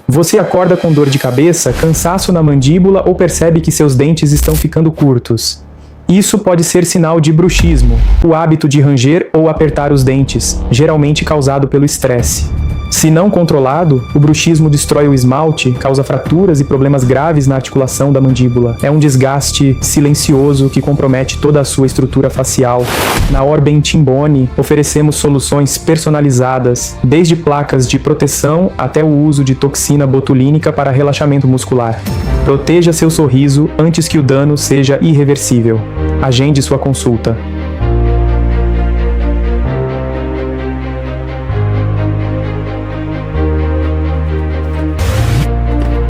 Você acorda com dor de cabeça, cansaço na mandíbula ou percebe que seus dentes estão ficando curtos. Isso pode ser sinal de bruxismo, o hábito de ranger ou apertar os dentes, geralmente causado pelo estresse. Se não controlado, o bruxismo destrói o esmalte, causa fraturas e problemas graves na articulação da mandíbula. É um desgaste silencioso que compromete toda a sua estrutura facial. Na Orben Timbone, oferecemos soluções personalizadas, desde placas de proteção até o uso de toxina botulínica para relaxamento muscular. Proteja seu sorriso antes que o dano seja irreversível. Agende sua consulta.